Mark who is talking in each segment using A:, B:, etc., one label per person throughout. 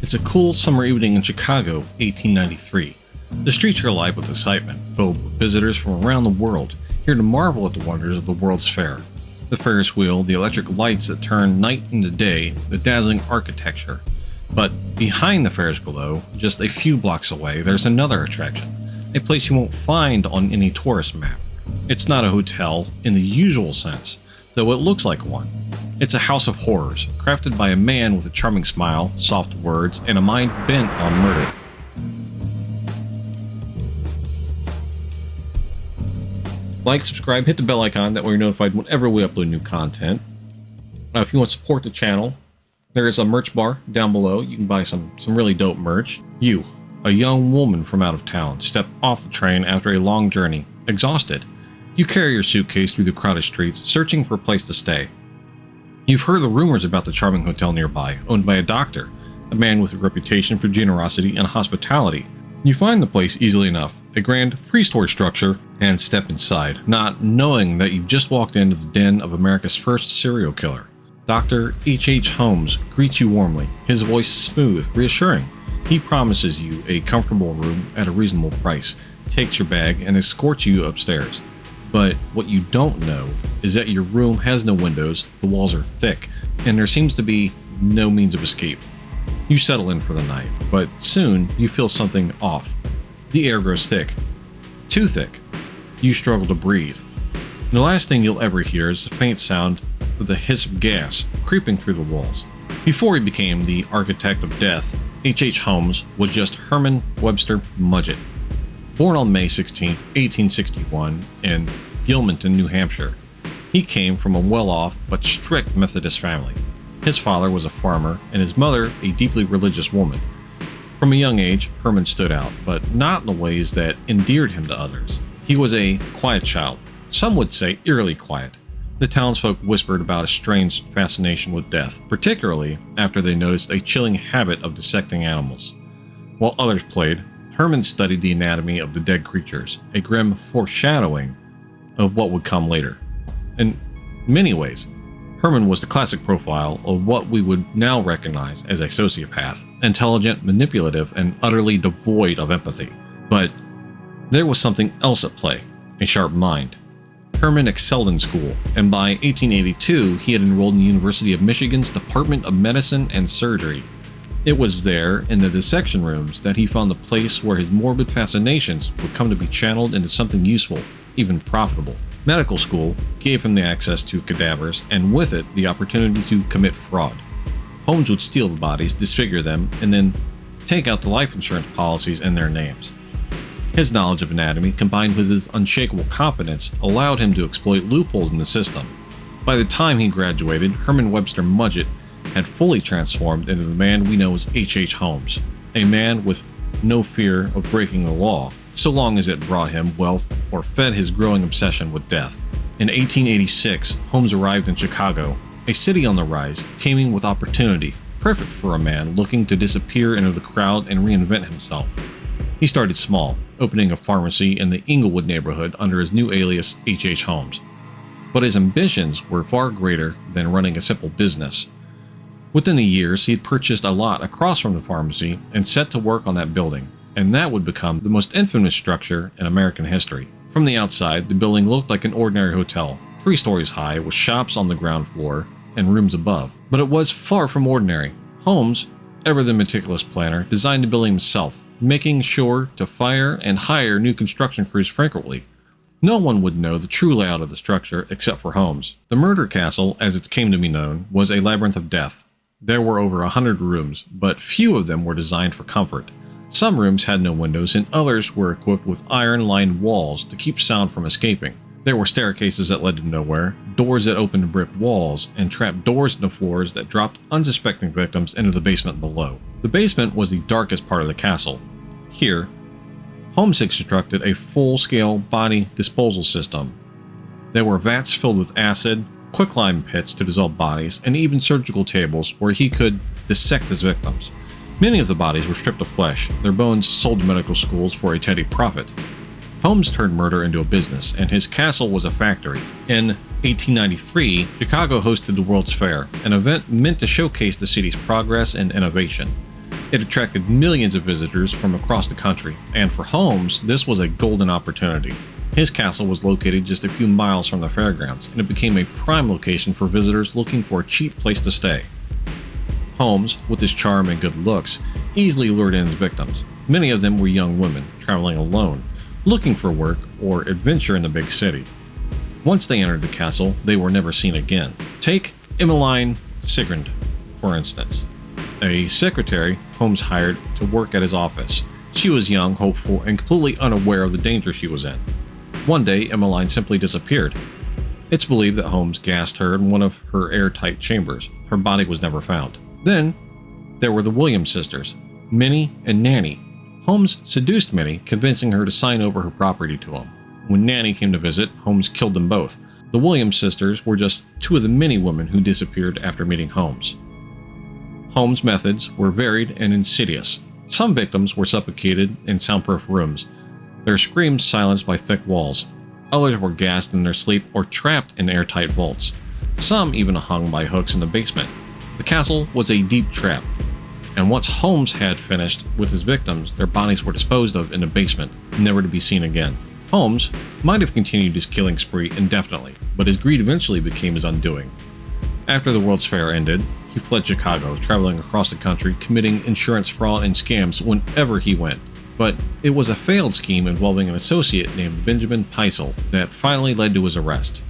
A: It's a cool summer evening in Chicago, 1893. The streets are alive with excitement, filled with visitors from around the world, here to marvel at the wonders of the World's Fair. The Ferris wheel, the electric lights that turn night into day, the dazzling architecture. But behind the Ferris glow, just a few blocks away, there's another attraction, a place you won't find on any tourist map. It's not a hotel in the usual sense, though it looks like one. It's a house of horrors, crafted by a man with a charming smile, soft words, and a mind bent on murder. Like, subscribe, hit the bell icon, that way you're notified whenever we upload new content. If you want to support the channel, there is a merch bar down below. You can buy some really dope merch. You, a young woman from out of town, step off the train after a long journey, exhausted. You carry your suitcase through the crowded streets, searching for a place to stay. You've heard the rumors about the charming hotel nearby, owned by a doctor, a man with a reputation for generosity and hospitality. You find the place easily enough, a grand 3-story structure, and step inside, not knowing that you've just walked into the den of America's first serial killer. Dr. H.H. Holmes greets you warmly, his voice smooth, reassuring. He promises you a comfortable room at a reasonable price, takes your bag, and escorts you upstairs. But what you don't know is that your room has no windows, the walls are thick, and there seems to be no means of escape. You settle in for the night, but soon you feel something off. The air grows thick. Too thick. You struggle to breathe. The last thing you'll ever hear is the faint sound of the hiss of gas creeping through the walls. Before he became the architect of death, H.H. Holmes was just Herman Webster Mudgett. Born on May 16, 1861, in Gilmanton, New Hampshire, he came from a well-off but strict Methodist family. His father was a farmer and his mother a deeply religious woman. From a young age, Herman stood out, but not in the ways that endeared him to others. He was a quiet child, some would say eerily quiet. The townsfolk whispered about a strange fascination with death, particularly after they noticed a chilling habit of dissecting animals. While others played, Herman studied the anatomy of the dead creatures, a grim foreshadowing of what would come later. In many ways, Herman was the classic profile of what we would now recognize as a sociopath, intelligent, manipulative, and utterly devoid of empathy. But there was something else at play, a sharp mind. Herman excelled in school, and by 1882 he had enrolled in the University of Michigan's Department of Medicine and Surgery. It was there, in the dissection rooms, that he found the place where his morbid fascinations would come to be channeled into something useful, even profitable. Medical school gave him the access to cadavers, and with it, the opportunity to commit fraud. Holmes would steal the bodies, disfigure them, and then take out the life insurance policies in their names. His knowledge of anatomy, combined with his unshakable competence, allowed him to exploit loopholes in the system. By the time he graduated, Herman Webster Mudgett had fully transformed into the man we know as H.H. Holmes, a man with no fear of breaking the law, so long as it brought him wealth or fed his growing obsession with death. In 1886, Holmes arrived in Chicago, a city on the rise, teeming with opportunity, perfect for a man looking to disappear into the crowd and reinvent himself. He started small, opening a pharmacy in the Englewood neighborhood under his new alias H.H. Holmes. But his ambitions were far greater than running a simple business. Within the years, he had purchased a lot across from the pharmacy and set to work on that building, and that would become the most infamous structure in American history. From the outside, the building looked like an ordinary hotel, 3 stories high with shops on the ground floor and rooms above. But it was far from ordinary. Holmes, ever the meticulous planner, designed the building himself, making sure to fire and hire new construction crews frequently. No one would know the true layout of the structure except for Holmes. The murder castle, as it came to be known, was a labyrinth of death. There were over 100 rooms, but few of them were designed for comfort. Some rooms had no windows, and others were equipped with iron-lined walls to keep sound from escaping. There were staircases that led to nowhere, doors that opened to brick walls, and trap doors into floors that dropped unsuspecting victims into the basement below. The basement was the darkest part of the castle. Here, Holmes constructed a full-scale body disposal system. There were vats filled with acid, quicklime pits to dissolve bodies, and even surgical tables where he could dissect his victims. Many of the bodies were stripped of flesh, their bones sold to medical schools for a tidy profit. Holmes turned murder into a business, and his castle was a factory. In 1893, Chicago hosted the World's Fair, an event meant to showcase the city's progress and innovation. It attracted millions of visitors from across the country, and for Holmes, this was a golden opportunity. His castle was located just a few miles from the fairgrounds, and it became a prime location for visitors looking for a cheap place to stay. Holmes, with his charm and good looks, easily lured in his victims. Many of them were young women, traveling alone, looking for work or adventure in the big city. Once they entered the castle, they were never seen again. Take Emmeline Sigrand, for instance, a secretary Holmes hired to work at his office. She was young, hopeful, and completely unaware of the danger she was in. One day, Emmeline simply disappeared. It's believed that Holmes gassed her in one of her airtight chambers. Her body was never found. Then, there were the Williams sisters, Minnie and Nanny. Holmes seduced Minnie, convincing her to sign over her property to him. When Nanny came to visit, Holmes killed them both. The Williams sisters were just two of the many women who disappeared after meeting Holmes. Holmes' methods were varied and insidious. Some victims were suffocated in soundproof rooms, their screams silenced by thick walls. Others were gassed in their sleep or trapped in airtight vaults. Some even hung by hooks in the basement. The castle was a deep trap, and once Holmes had finished with his victims, their bodies were disposed of in the basement, never to be seen again. Holmes might have continued his killing spree indefinitely, but his greed eventually became his undoing. After the World's Fair ended, he fled Chicago, traveling across the country, committing insurance fraud and scams whenever he went. But it was a failed scheme involving an associate named Benjamin Peisel that finally led to his arrest.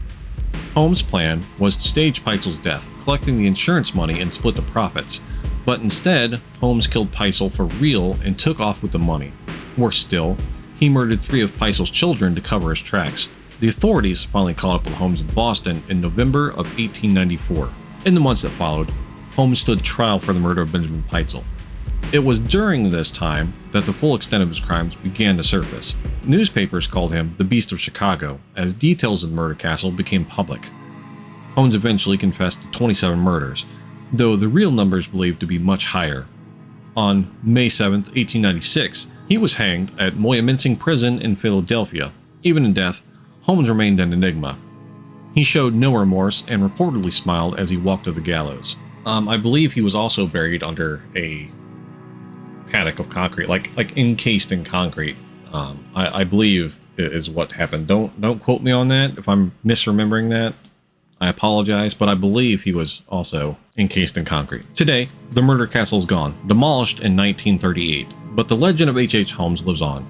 A: Holmes' plan was to stage Peisel's death, collecting the insurance money and split the profits. But instead, Holmes killed Peisel for real and took off with the money. Worse still, he murdered 3 of Peisel's children to cover his tracks. The authorities finally caught up with Holmes in Boston in November of 1894. In the months that followed, Holmes stood trial for the murder of Benjamin Peisel. It was during this time that the full extent of his crimes began to surface. Newspapers called him the Beast of Chicago, as details of the murder castle became public. Holmes eventually confessed to 27 murders, though the real number is believed to be much higher. On May 7, 1896, he was hanged at Moyamensing Prison in Philadelphia. Even in death, Holmes remained an enigma. He showed no remorse and reportedly smiled as he walked to the gallows. I believe he was also buried under a paddock of concrete, like encased in concrete. I believe is what happened. Don't quote me on that. If I'm misremembering that, I apologize, but I believe he was also encased in concrete. Today, the murder castle is gone, demolished in 1938, but the legend of H.H. Holmes lives on.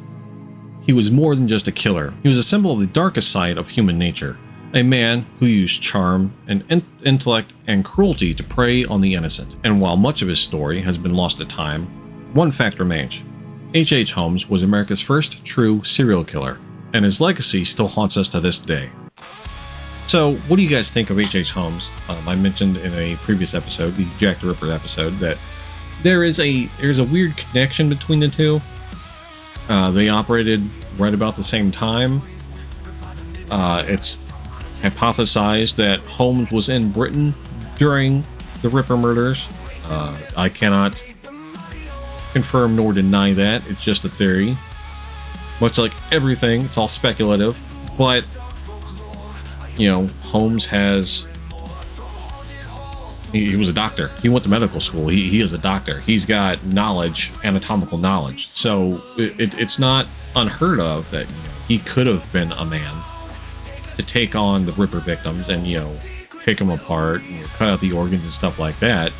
A: He was more than just a killer. He was a symbol of the darkest side of human nature, a man who used charm and intellect and cruelty to prey on the innocent. And while much of his story has been lost to time, one fact remains. H.H. Holmes was America's first true serial killer, and his legacy still haunts us to this day. So, what do you guys think of H.H. Holmes? I mentioned in a previous episode, the Jack the Ripper episode, that there's a weird connection between the two. They operated right about the same time. It's hypothesized that Holmes was in Britain during the Ripper murders. I cannot confirm nor deny that. It's just a theory. Much like everything, it's all speculative. But, you know, Holmes has... He was a doctor. He went to medical school. He is a doctor. He's got knowledge, anatomical knowledge. So it's not unheard of that, you know, he could have been a man to take on the Ripper victims and, you know, pick them apart, you know, cut out the organs and stuff like that,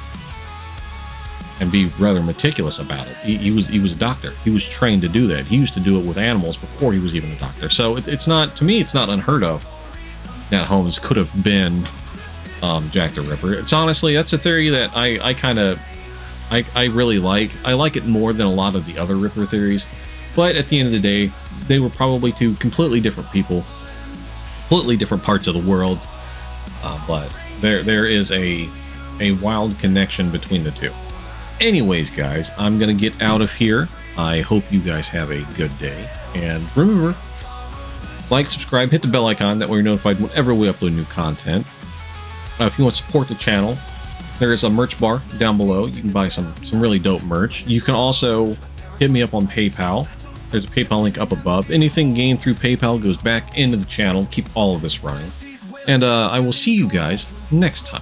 A: and be rather meticulous about it. He was a doctor. He was trained to do that. He used to do it with animals before he was even a doctor. So it's not, to me, it's not unheard of that Holmes could have been Jack the Ripper. It's honestly, that's a theory that I really like. I like it more than a lot of the other Ripper theories, but at the end of the day, they were probably two completely different people, completely different parts of the world, but there is a wild connection between the two. Anyways, guys, I'm gonna get out of here. I hope you guys have a good day, and remember, like, subscribe, hit the bell icon, that way you're notified whenever we upload new content. If you want to support the channel, there is a merch bar down below. You can buy some really dope merch. You can also hit me up on PayPal. There's a PayPal link up above. Anything gained through PayPal goes back into the channel to keep all of this running. And I will see you guys next time.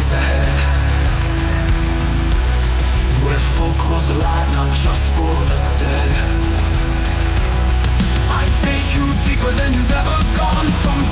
B: lies ahead. Where folklore's alive, not just for the dead. I take you deeper than you've ever gone. From